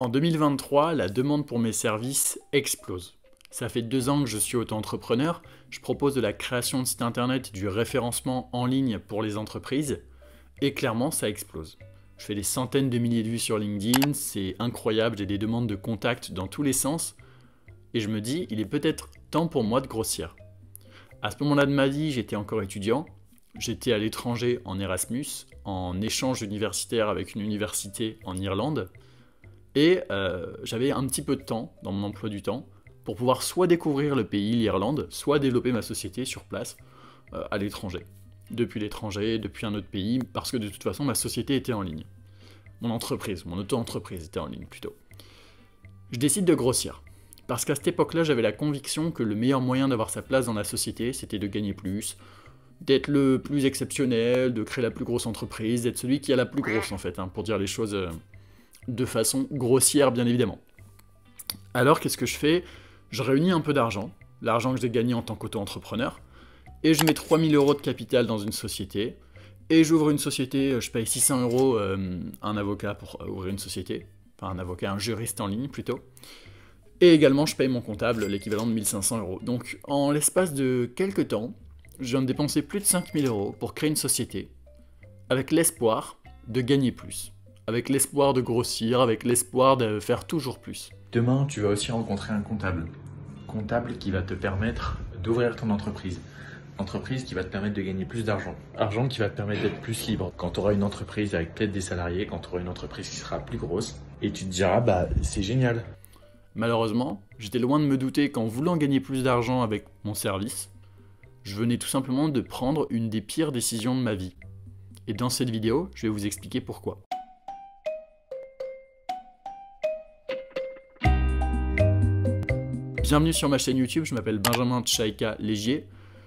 En 2023, la demande pour mes services explose. Ça fait 2 ans que je suis auto-entrepreneur, je propose de la création de sites internet et du référencement en ligne pour les entreprises, et clairement ça explose. Je fais des centaines de milliers de vues sur LinkedIn, c'est incroyable, j'ai des demandes de contact dans tous les sens, et je me dis, il est peut-être temps pour moi de grossir. À ce moment-là de ma vie, j'étais encore étudiant, j'étais à l'étranger en Erasmus, en échange universitaire avec une université en Irlande, et j'avais un petit peu de temps dans mon emploi du temps pour pouvoir soit découvrir le pays, l'Irlande, soit développer ma société sur place à l'étranger. Depuis l'étranger, depuis un autre pays, parce que de toute façon ma société était en ligne. Mon entreprise, mon auto-entreprise était en ligne plutôt. Je décide de grossir. Parce qu'à cette époque-là, j'avais la conviction que le meilleur moyen d'avoir sa place dans la société, c'était de gagner plus, d'être le plus exceptionnel, de créer la plus grosse entreprise, d'être celui qui a la plus grosse en fait, pour dire les choses de façon grossière bien évidemment. Alors qu'est-ce que je fais? Je réunis un peu d'argent, l'argent que j'ai gagné en tant qu'auto-entrepreneur, et je mets 3000 € de capital dans une société, et j'ouvre une société, je paye 600 € un avocat pour ouvrir une société, enfin un avocat, un juriste en ligne plutôt, et également je paye mon comptable l'équivalent de 1500 €. Donc en l'espace de quelques temps, je viens de dépenser plus de 5000 € pour créer une société, avec l'espoir de gagner plus, avec l'espoir de grossir, avec l'espoir de faire toujours plus. Demain, tu vas aussi rencontrer un comptable. Comptable qui va te permettre d'ouvrir ton entreprise. Entreprise qui va te permettre de gagner plus d'argent. Argent qui va te permettre d'être plus libre. Quand tu auras une entreprise avec peut-être des salariés, quand tu auras une entreprise qui sera plus grosse, et tu te diras, bah c'est génial. Malheureusement, j'étais loin de me douter qu'en voulant gagner plus d'argent avec mon service, je venais tout simplement de prendre une des pires décisions de ma vie. Et dans cette vidéo, je vais vous expliquer pourquoi. Bienvenue sur ma chaîne YouTube, je m'appelle Benjamin Tchaïka Légier,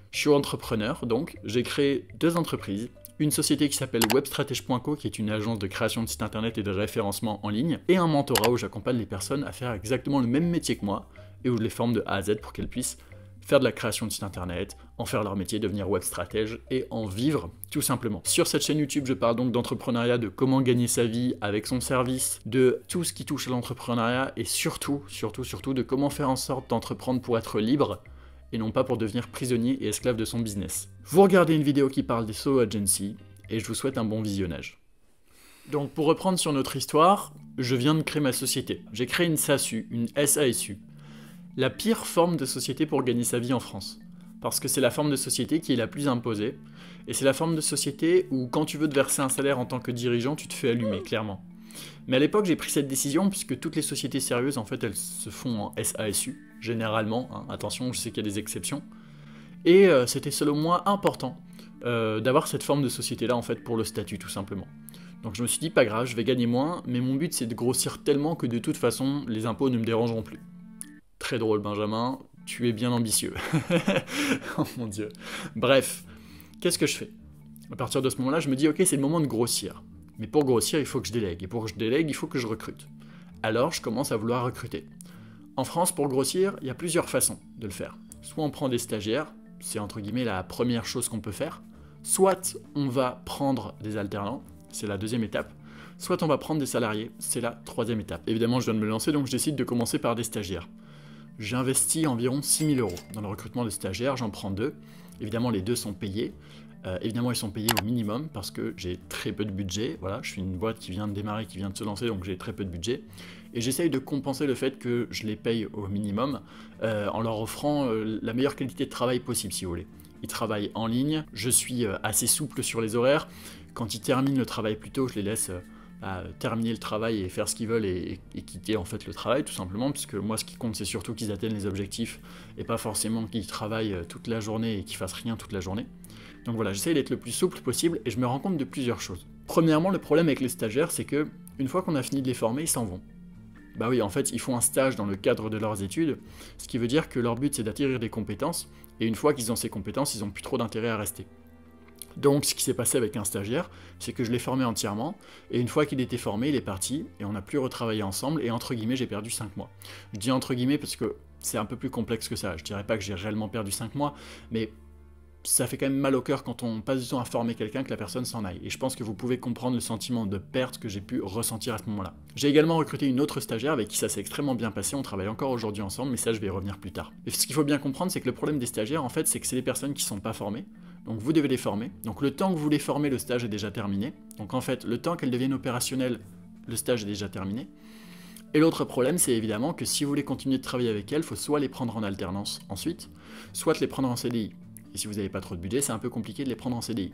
je suis entrepreneur donc, j'ai créé 2 entreprises, une société qui s'appelle webstratege.co qui est une agence de création de sites internet et de référencement en ligne, et un mentorat où j'accompagne les personnes à faire exactement le même métier que moi, et où je les forme de A à Z pour qu'elles puissent faire de la création de sites internet, en faire leur métier, devenir web stratège et en vivre tout simplement. Sur cette chaîne YouTube, je parle donc d'entrepreneuriat, de comment gagner sa vie avec son service, de tout ce qui touche à l'entrepreneuriat et surtout de comment faire en sorte d'entreprendre pour être libre et non pas pour devenir prisonnier et esclave de son business. Vous regardez une vidéo qui parle des SEO Agency et je vous souhaite un bon visionnage. Donc pour reprendre sur notre histoire, je viens de créer ma société. J'ai créé une SASU, une SASU. La pire forme de société pour gagner sa vie en France. Parce que c'est la forme de société qui est la plus imposée, et c'est la forme de société où quand tu veux te verser un salaire en tant que dirigeant, tu te fais allumer, clairement. Mais à l'époque, j'ai pris cette décision puisque toutes les sociétés sérieuses, en fait, elles se font en SASU, généralement, attention, je sais qu'il y a des exceptions, et c'était selon moi important d'avoir cette forme de société-là, en fait, pour le statut, tout simplement. Donc je me suis dit, pas grave, je vais gagner moins, mais mon but c'est de grossir tellement que de toute façon, les impôts ne me dérangeront plus. Très drôle Benjamin, tu es bien ambitieux. Oh mon dieu. Bref, qu'est-ce que je fais? À partir de ce moment-là, je me dis ok, c'est le moment de grossir. Mais pour grossir, il faut que je délègue. Et pour que je délègue, il faut que je recrute. Alors, je commence à vouloir recruter. En France, pour grossir, il y a plusieurs façons de le faire. Soit on prend des stagiaires, c'est entre guillemets la première chose qu'on peut faire. Soit on va prendre des alternants, c'est la deuxième étape. Soit on va prendre des salariés, c'est la troisième étape. Évidemment, je viens de me lancer, donc je décide de commencer par des stagiaires. J'ai investi environ 6 000 € dans le recrutement de stagiaires, j'en prends 2. Évidemment, les 2 sont payés. Évidemment, ils sont payés au minimum parce que j'ai très peu de budget. Voilà, je suis une boîte qui vient de démarrer, qui vient de se lancer, donc j'ai très peu de budget. Et j'essaye de compenser le fait que je les paye au minimum en leur offrant la meilleure qualité de travail possible, si vous voulez. Ils travaillent en ligne, je suis assez souple sur les horaires. Quand ils terminent le travail plus tôt, je les laisse terminer le travail et faire ce qu'ils veulent et quitter en fait le travail tout simplement, puisque moi ce qui compte c'est surtout qu'ils atteignent les objectifs et pas forcément qu'ils travaillent toute la journée et qu'ils fassent rien toute la journée. Donc voilà, j'essaie d'être le plus souple possible et je me rends compte de plusieurs choses. Premièrement, le problème avec les stagiaires, c'est que une fois qu'on a fini de les former, ils s'en vont. Bah oui, en fait, ils font un stage dans le cadre de leurs études, ce qui veut dire que leur but c'est d'acquérir des compétences, et une fois qu'ils ont ces compétences, ils n'ont plus trop d'intérêt à rester. Donc ce qui s'est passé avec un stagiaire, c'est que je l'ai formé entièrement, et une fois qu'il était formé, il est parti, et on n'a plus retravaillé ensemble, et entre guillemets, j'ai perdu 5 mois. Je dis entre guillemets parce que c'est un peu plus complexe que ça, je dirais pas que j'ai réellement perdu 5 mois, mais ça fait quand même mal au cœur quand on passe du temps à former quelqu'un que la personne s'en aille. Et je pense que vous pouvez comprendre le sentiment de perte que j'ai pu ressentir à ce moment-là. J'ai également recruté une autre stagiaire avec qui ça s'est extrêmement bien passé, on travaille encore aujourd'hui ensemble, mais ça je vais y revenir plus tard. Et ce qu'il faut bien comprendre, c'est que le problème des stagiaires, en fait, c'est que c'est des personnes qui ne sont pas formées. Donc vous devez les former. Donc le temps que vous les formez, le stage est déjà terminé. Donc en fait, le temps qu'elles deviennent opérationnelles, le stage est déjà terminé. Et l'autre problème, c'est évidemment que si vous voulez continuer de travailler avec elles, il faut soit les prendre en alternance ensuite, soit les prendre en CDI. Et si vous n'avez pas trop de budget, c'est un peu compliqué de les prendre en CDI.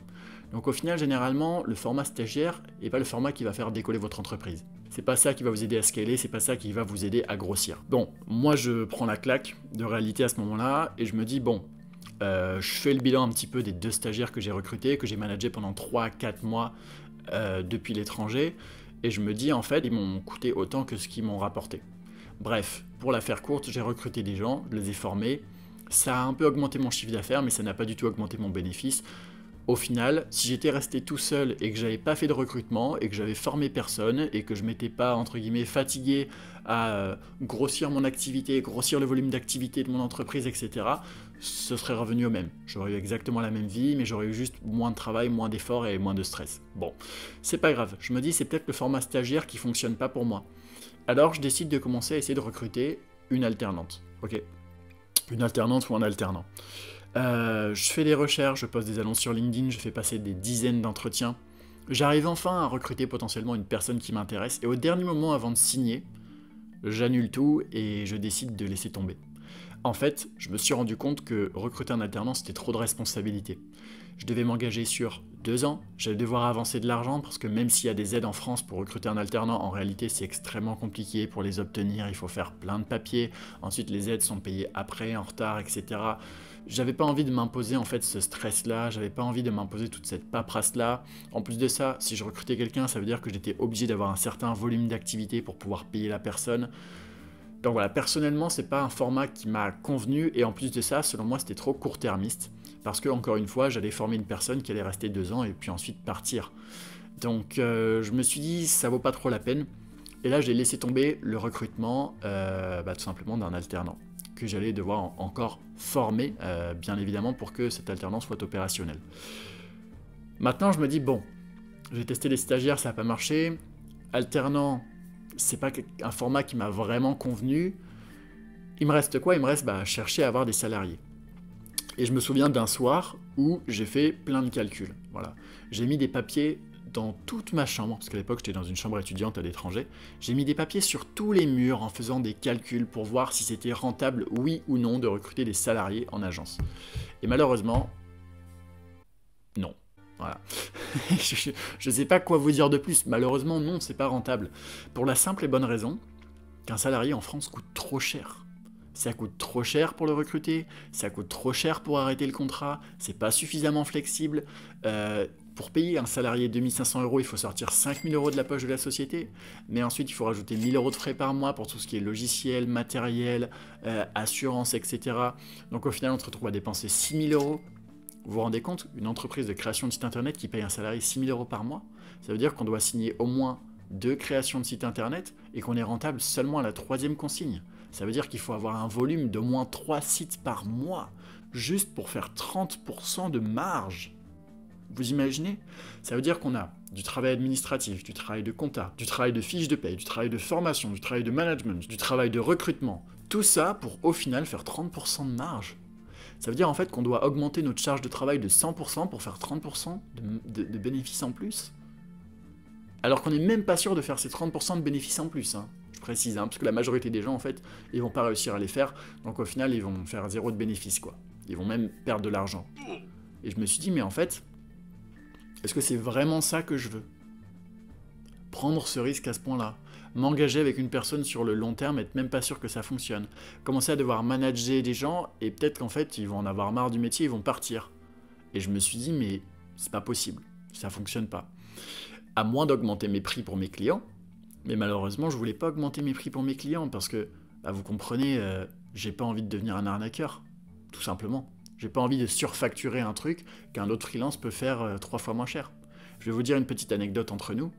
Donc au final, généralement, le format stagiaire n'est pas le format qui va faire décoller votre entreprise. C'est pas ça qui va vous aider à scaler, c'est pas ça qui va vous aider à grossir. Bon, moi je prends la claque de réalité à ce moment-là, et je me dis, bon, je fais le bilan un petit peu des 2 stagiaires que j'ai recrutés, que j'ai managés pendant 3-4 mois depuis l'étranger, et je me dis, en fait, ils m'ont coûté autant que ce qu'ils m'ont rapporté. Bref, pour la faire courte, j'ai recruté des gens, je les ai formés. Ça a un peu augmenté mon chiffre d'affaires, mais ça n'a pas du tout augmenté mon bénéfice. Au final, si j'étais resté tout seul et que j'avais pas fait de recrutement et que j'avais formé personne et que je m'étais pas, entre guillemets, fatigué à grossir mon activité, grossir le volume d'activité de mon entreprise, etc., ce serait revenu au même. J'aurais eu exactement la même vie, mais j'aurais eu juste moins de travail, moins d'efforts et moins de stress. Bon, c'est pas grave. Je me dis, c'est peut-être le format stagiaire qui fonctionne pas pour moi. Alors, je décide de commencer à essayer de recruter une alternante. Ok, une alternante ou un alternant. Je fais des recherches, je poste des annonces sur LinkedIn, je fais passer des dizaines d'entretiens. J'arrive enfin à recruter potentiellement une personne qui m'intéresse, et au dernier moment avant de signer, j'annule tout et je décide de laisser tomber. En fait, je me suis rendu compte que recruter un alternant, c'était trop de responsabilités. Je devais m'engager sur 2 ans, j'allais devoir avancer de l'argent, parce que même s'il y a des aides en France pour recruter un alternant, en réalité c'est extrêmement compliqué pour les obtenir, il faut faire plein de papiers, ensuite les aides sont payées après, en retard, etc. J'avais pas envie de m'imposer en fait ce stress-là, j'avais pas envie de m'imposer toute cette paperasse-là. En plus de ça, si je recrutais quelqu'un, ça veut dire que j'étais obligé d'avoir un certain volume d'activité pour pouvoir payer la personne. Donc voilà, personnellement, c'est pas un format qui m'a convenu, et en plus de ça, selon moi, c'était trop court-termiste, parce que, encore une fois, j'allais former une personne qui allait rester 2 ans et puis ensuite partir. Donc je me suis dit, ça vaut pas trop la peine, et là j'ai laissé tomber le recrutement, tout simplement d'un alternant, que j'allais devoir encore former, bien évidemment, pour que cette alternance soit opérationnelle. Maintenant, je me dis, bon, j'ai testé les stagiaires, ça n'a pas marché, alternant, c'est pas un format qui m'a vraiment convenu. Il me reste quoi? Il me reste chercher à avoir des salariés. Et je me souviens d'un soir où j'ai fait plein de calculs. Voilà. J'ai mis des papiers dans toute ma chambre, parce qu'à l'époque j'étais dans une chambre étudiante à l'étranger. J'ai mis des papiers sur tous les murs en faisant des calculs pour voir si c'était rentable, oui ou non, de recruter des salariés en agence. Et malheureusement, non. Voilà. Je sais pas quoi vous dire de plus. Malheureusement, non, c'est pas rentable. Pour la simple et bonne raison qu'un salarié en France coûte trop cher. Ça coûte trop cher pour le recruter, ça coûte trop cher pour arrêter le contrat, c'est pas suffisamment flexible. Pour payer un salarié 2500 €, il faut sortir 5000 € de la poche de la société, mais ensuite il faut rajouter 1000 € de frais par mois pour tout ce qui est logiciel, matériel, assurance, etc. Donc au final, on se retrouve à dépenser 6000 €. Vous vous rendez compte, une entreprise de création de site internet qui paye un salarié 6000 € par mois, ça veut dire qu'on doit signer au moins 2 créations de sites internet et qu'on est rentable seulement à la 3e consigne. Ça veut dire qu'il faut avoir un volume d'au moins 3 sites par mois, juste pour faire 30% de marge. Vous imaginez? Ça veut dire qu'on a du travail administratif, du travail de compta, du travail de fiche de paye, du travail de formation, du travail de management, du travail de recrutement. Tout ça pour au final faire 30% de marge. Ça veut dire en fait qu'on doit augmenter notre charge de travail de 100% pour faire 30% de bénéfices en plus. Alors qu'on n'est même pas sûr de faire ces 30% de bénéfices en plus, hein. Je précise, parce que la majorité des gens, en fait, ils vont pas réussir à les faire, donc au final, ils vont faire 0 de bénéfices, quoi. Ils vont même perdre de l'argent. Et je me suis dit, mais en fait, est-ce que c'est vraiment ça que je veux? Prendre ce risque à ce point-là, m'engager avec une personne sur le long terme, être même pas sûr que ça fonctionne, commencer à devoir manager des gens, et peut-être qu'en fait, ils vont en avoir marre du métier, ils vont partir. Et je me suis dit, mais c'est pas possible, ça fonctionne pas. À moins d'augmenter mes prix pour mes clients, mais malheureusement, je voulais pas augmenter mes prix pour mes clients parce que, vous comprenez, j'ai pas envie de devenir un arnaqueur, tout simplement. J'ai pas envie de surfacturer un truc qu'un autre freelance peut faire 3 fois moins cher. Je vais vous dire une petite anecdote entre nous.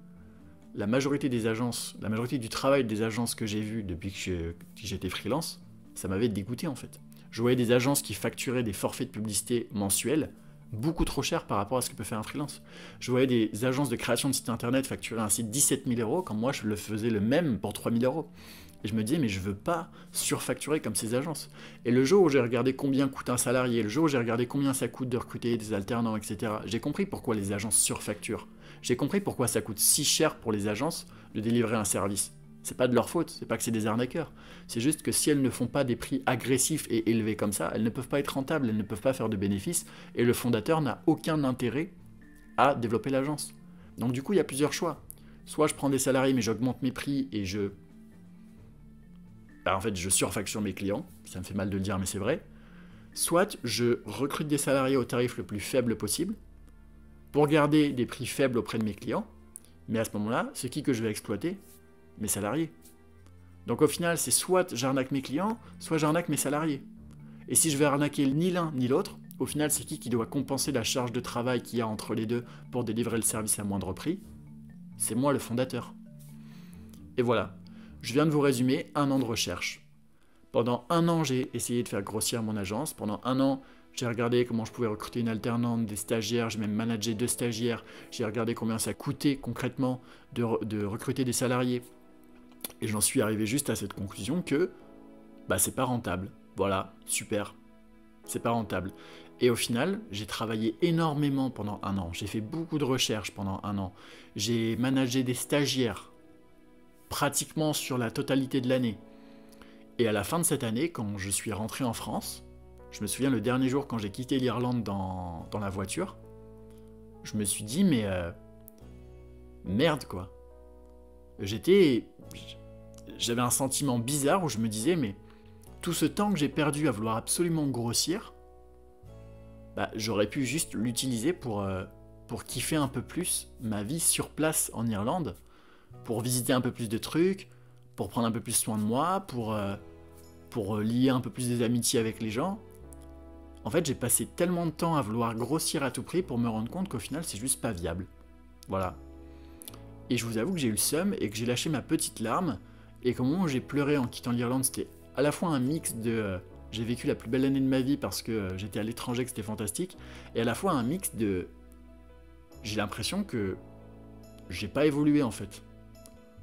La majorité des agences, la majorité du travail des agences que j'ai vu depuis que j'étais freelance, ça m'avait dégoûté en fait. Je voyais des agences qui facturaient des forfaits de publicité mensuels beaucoup trop cher par rapport à ce que peut faire un freelance. Je voyais des agences de création de sites internet facturer un site 17 000 euros quand moi je le faisais le même pour 3 000 euros. Et je me disais, mais je veux pas surfacturer comme ces agences. Et le jour où j'ai regardé combien coûte un salarié, le jour où j'ai regardé combien ça coûte de recruter des alternants, etc., j'ai compris pourquoi les agences surfacturent. J'ai compris pourquoi ça coûte si cher pour les agences de délivrer un service. C'est pas de leur faute, c'est pas que c'est des arnaqueurs. C'est juste que si elles ne font pas des prix agressifs et élevés comme ça, elles ne peuvent pas être rentables, elles ne peuvent pas faire de bénéfices, et le fondateur n'a aucun intérêt à développer l'agence. Donc du coup, il y a plusieurs choix. Soit je prends des salariés mais j'augmente mes prix et je surfacture mes clients, ça me fait mal de le dire mais c'est vrai. Soit je recrute des salariés au tarif le plus faible possible pour garder des prix faibles auprès de mes clients, mais à ce moment-là, c'est qui que je vais exploiter? Mes salariés. Donc au final, c'est soit j'arnaque mes clients, soit j'arnaque mes salariés. Et si je vais arnaquer ni l'un ni l'autre, au final, c'est qui doit compenser la charge de travail qu'il y a entre les deux pour délivrer le service à moindre prix? C'est moi le fondateur. Et voilà, je viens de vous résumer 1 an de recherche. Pendant 1 an, j'ai essayé de faire grossir mon agence. Pendant 1 an, j'ai regardé comment je pouvais recruter une alternante, des stagiaires, j'ai même managé 2 stagiaires. J'ai regardé combien ça coûtait concrètement de recruter des salariés. Et j'en suis arrivé juste à cette conclusion que c'est pas rentable. Voilà, super. C'est pas rentable. Et au final, j'ai travaillé énormément pendant 1 an. J'ai fait beaucoup de recherches pendant 1 an. J'ai managé des stagiaires pratiquement sur la totalité de l'année. Et à la fin de cette année, quand je suis rentré en France, je me souviens le dernier jour quand j'ai quitté l'Irlande dans la voiture, je me suis dit mais merde quoi. J'avais un sentiment bizarre où je me disais mais tout ce temps que j'ai perdu à vouloir absolument grossir, j'aurais pu juste l'utiliser pour kiffer un peu plus ma vie sur place en Irlande, pour visiter un peu plus de trucs, pour prendre un peu plus soin de moi, pour lier un peu plus des amitiés avec les gens. En fait, j'ai passé tellement de temps à vouloir grossir à tout prix pour me rendre compte qu'au final, c'est juste pas viable. Voilà. Et je vous avoue que j'ai eu le seum et que j'ai lâché ma petite larme, et qu'au moment où j'ai pleuré en quittant l'Irlande, c'était à la fois un mix de j'ai vécu la plus belle année de ma vie parce que j'étais à l'étranger, que c'était fantastique, et à la fois un mix de j'ai l'impression que j'ai pas évolué en fait.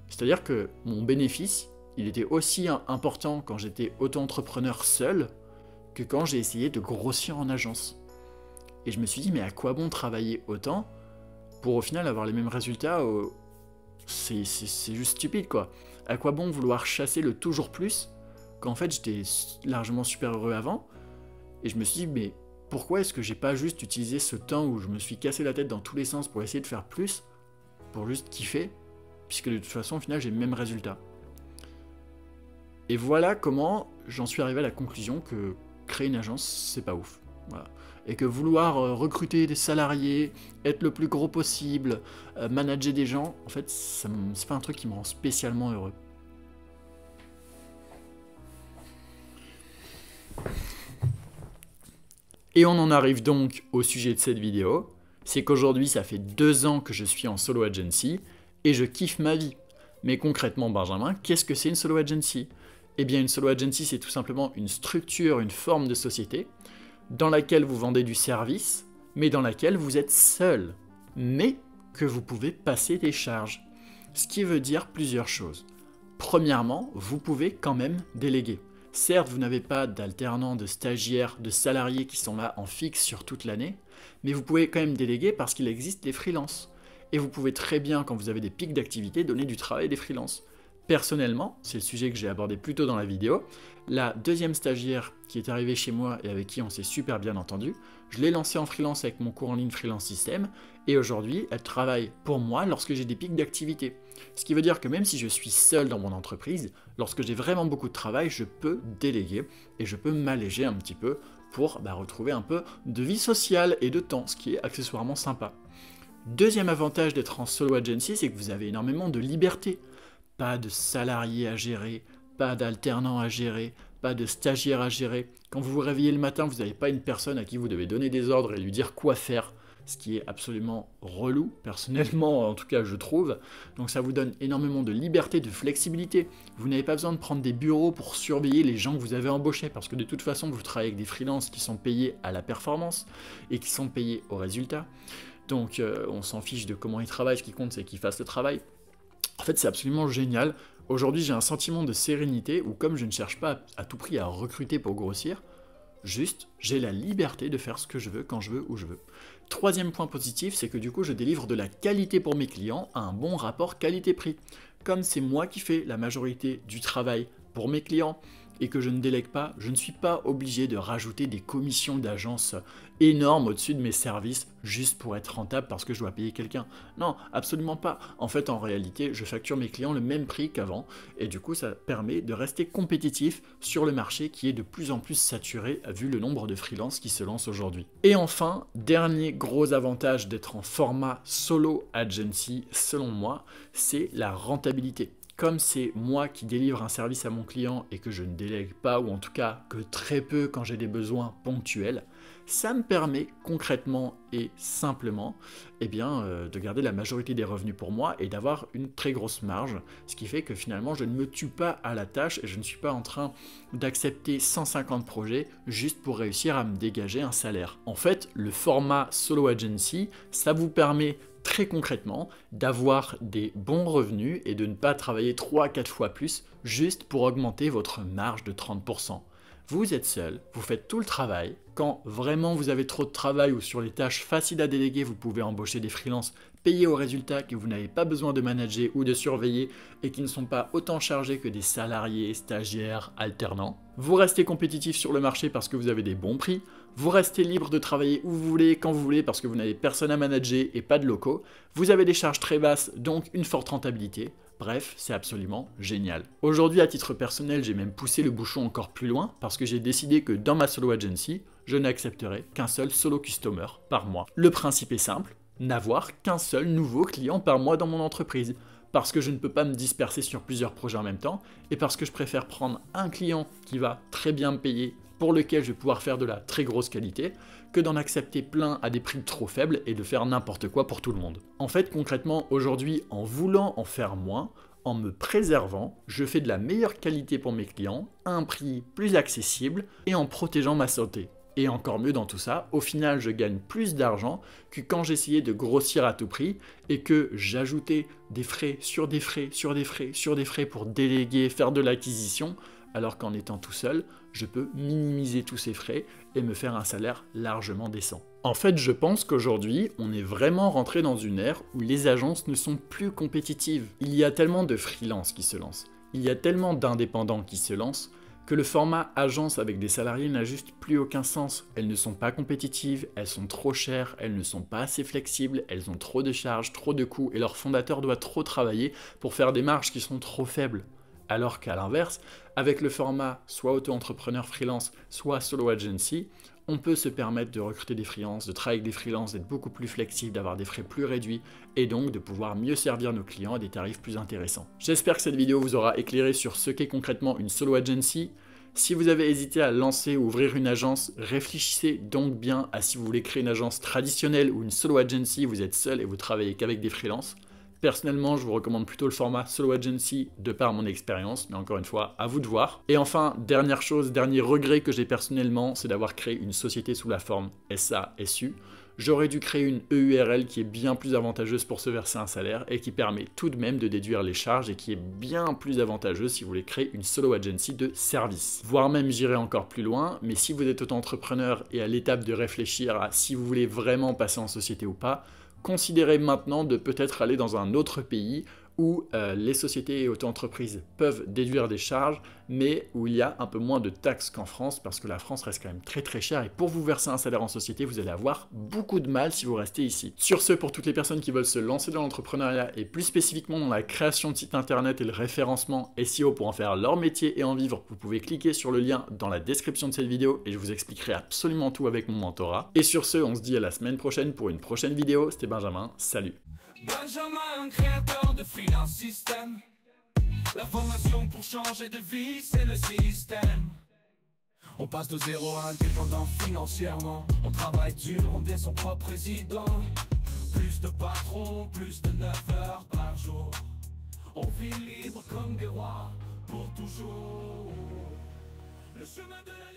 C'est-à-dire que mon bénéfice, il était aussi important quand j'étais auto-entrepreneur seul que quand j'ai essayé de grossir en agence. Et je me suis dit, mais à quoi bon travailler autant pour au final avoir les mêmes résultats c'est juste stupide quoi. À quoi bon vouloir chasser le toujours plus quand en fait j'étais largement super heureux avant? Et je me suis dit, mais pourquoi est-ce que j'ai pas juste utilisé ce temps où je me suis cassé la tête dans tous les sens pour essayer de faire plus, pour juste kiffer, puisque de toute façon au final j'ai le même résultat. Et voilà comment j'en suis arrivé à la conclusion que créer une agence c'est pas ouf. Voilà. Et que vouloir recruter des salariés, être le plus gros possible, manager des gens, en fait c'est pas un truc qui me rend spécialement heureux. Et on en arrive donc au sujet de cette vidéo, c'est qu'aujourd'hui ça fait 2 ans que je suis en solo agency et je kiffe ma vie. Mais concrètement Benjamin, qu'est-ce que c'est une solo agency? Eh bien une solo agency c'est tout simplement une structure, une forme de société dans laquelle vous vendez du service, mais dans laquelle vous êtes seul, mais que vous pouvez passer des charges. Ce qui veut dire plusieurs choses. Premièrement, vous pouvez quand même déléguer. Certes, vous n'avez pas d'alternants, de stagiaires, de salariés qui sont là en fixe sur toute l'année, mais vous pouvez quand même déléguer parce qu'il existe les freelances. Et vous pouvez très bien, quand vous avez des pics d'activité, donner du travail à des freelances. Personnellement, c'est le sujet que j'ai abordé plus tôt dans la vidéo, la 2e stagiaire qui est arrivée chez moi et avec qui on s'est super bien entendu, je l'ai lancée en freelance avec mon cours en ligne Freelance System, et aujourd'hui, elle travaille pour moi lorsque j'ai des pics d'activité. Ce qui veut dire que même si je suis seul dans mon entreprise, lorsque j'ai vraiment beaucoup de travail, je peux déléguer et je peux m'alléger un petit peu pour retrouver un peu de vie sociale et de temps, ce qui est accessoirement sympa. Deuxième avantage d'être en solo agency, c'est que vous avez énormément de liberté. Pas de salariés à gérer, pas d'alternants à gérer, pas de stagiaires à gérer. Quand vous vous réveillez le matin, vous n'avez pas une personne à qui vous devez donner des ordres et lui dire quoi faire. ce qui est absolument relou, personnellement en tout cas je trouve. Donc ça vous donne énormément de liberté, de flexibilité. Vous n'avez pas besoin de prendre des bureaux pour surveiller les gens que vous avez embauchés, parce que de toute façon vous travaillez avec des freelances qui sont payés à la performance et qui sont payés au résultat. Donc on s'en fiche de comment ils travaillent, ce qui compte c'est qu'ils fassent le travail. En fait c'est absolument génial. Aujourd'hui j'ai un sentiment de sérénité où comme je ne cherche pas à tout prix à recruter pour grossir, juste, j'ai la liberté de faire ce que je veux, quand je veux, où je veux. Troisième point positif, c'est que du coup, je délivre de la qualité pour mes clients à un bon rapport qualité-prix. Comme c'est moi qui fais la majorité du travail pour mes clients et que je ne délègue pas, je ne suis pas obligé de rajouter des commissions d'agence énormes au-dessus de mes services juste pour être rentable parce que je dois payer quelqu'un. Non, absolument pas. En fait, en réalité, je facture mes clients le même prix qu'avant et du coup, ça permet de rester compétitif sur le marché qui est de plus en plus saturé vu le nombre de freelances qui se lancent aujourd'hui. Et enfin, dernier gros avantage d'être en format solo agency, selon moi, c'est la rentabilité. Comme c'est moi qui délivre un service à mon client et que je ne délègue pas, ou en tout cas que très peu quand j'ai des besoins ponctuels, ça me permet concrètement et simplement de garder la majorité des revenus pour moi et d'avoir une très grosse marge, ce qui fait que finalement je ne me tue pas à la tâche et je ne suis pas en train d'accepter 150 projets juste pour réussir à me dégager un salaire. En fait, le format solo agency, ça vous permet très concrètement d'avoir des bons revenus et de ne pas travailler 3-4 fois plus juste pour augmenter votre marge de 30%. Vous êtes seul, vous faites tout le travail. Quand vraiment vous avez trop de travail ou sur les tâches faciles à déléguer, vous pouvez embaucher des freelances payés au résultat que vous n'avez pas besoin de manager ou de surveiller et qui ne sont pas autant chargés que des salariés, stagiaires, alternants. Vous restez compétitif sur le marché parce que vous avez des bons prix. Vous restez libre de travailler où vous voulez, quand vous voulez, parce que vous n'avez personne à manager et pas de locaux. Vous avez des charges très basses, donc une forte rentabilité. Bref, c'est absolument génial. Aujourd'hui, à titre personnel, j'ai même poussé le bouchon encore plus loin parce que j'ai décidé que dans ma solo agency, je n'accepterai qu'un seul solo customer par mois. Le principe est simple, n'avoir qu'un seul nouveau client par mois dans mon entreprise. Parce que je ne peux pas me disperser sur plusieurs projets en même temps et parce que je préfère prendre un client qui va très bien me payer, pour lequel je vais pouvoir faire de la très grosse qualité, que d'en accepter plein à des prix trop faibles et de faire n'importe quoi pour tout le monde. En fait, concrètement, aujourd'hui, en voulant en faire moins, en me préservant, je fais de la meilleure qualité pour mes clients, à un prix plus accessible et en protégeant ma santé. Et encore mieux dans tout ça, au final, je gagne plus d'argent que quand j'essayais de grossir à tout prix et que j'ajoutais des frais sur des frais, sur des frais, sur des frais pour déléguer, faire de l'acquisition, alors qu'en étant tout seul, je peux minimiser tous ces frais et me faire un salaire largement décent. En fait, je pense qu'aujourd'hui, on est vraiment rentré dans une ère où les agences ne sont plus compétitives. Il y a tellement de freelances qui se lancent, il y a tellement d'indépendants qui se lancent, que le format agence avec des salariés n'a juste plus aucun sens. Elles ne sont pas compétitives, elles sont trop chères, elles ne sont pas assez flexibles, elles ont trop de charges, trop de coûts, et leur fondateur doit trop travailler pour faire des marges qui sont trop faibles. Alors qu'à l'inverse, avec le format soit auto-entrepreneur freelance, soit solo agency, on peut se permettre de recruter des freelances, de travailler avec des freelances, d'être beaucoup plus flexible, d'avoir des frais plus réduits et donc de pouvoir mieux servir nos clients à des tarifs plus intéressants. J'espère que cette vidéo vous aura éclairé sur ce qu'est concrètement une solo agency. Si vous avez hésité à lancer ou ouvrir une agence, réfléchissez donc bien à si vous voulez créer une agence traditionnelle ou une solo agency, vous êtes seul et vous travaillez qu'avec des freelances. Personnellement, je vous recommande plutôt le format solo agency de par mon expérience, mais encore une fois, à vous de voir. Et enfin, dernière chose, dernier regret que j'ai personnellement, c'est d'avoir créé une société sous la forme SA-SU. J'aurais dû créer une EURL qui est bien plus avantageuse pour se verser un salaire et qui permet tout de même de déduire les charges et qui est bien plus avantageuse si vous voulez créer une solo agency de service. Voire même j'irai encore plus loin, mais si vous êtes auto-entrepreneur et à l'étape de réfléchir à si vous voulez vraiment passer en société ou pas, considérez maintenant de peut-être aller dans un autre pays où les sociétés et auto-entreprises peuvent déduire des charges, mais où il y a un peu moins de taxes qu'en France, parce que la France reste quand même très très chère, et pour vous verser un salaire en société, vous allez avoir beaucoup de mal si vous restez ici. Sur ce, pour toutes les personnes qui veulent se lancer dans l'entrepreneuriat, et plus spécifiquement dans la création de sites internet et le référencement SEO pour en faire leur métier et en vivre, vous pouvez cliquer sur le lien dans la description de cette vidéo, et je vous expliquerai absolument tout avec mon mentorat. Et sur ce, on se dit à la semaine prochaine pour une prochaine vidéo. C'était Benjamin, salut. Benjamin, créateur de freelance système. La formation pour changer de vie, c'est le système. On passe de zéro à indépendant financièrement. On travaille dur, on est son propre président. Plus de patrons, plus de 9 heures par jour. On vit libre comme des rois, pour toujours. Le chemin de la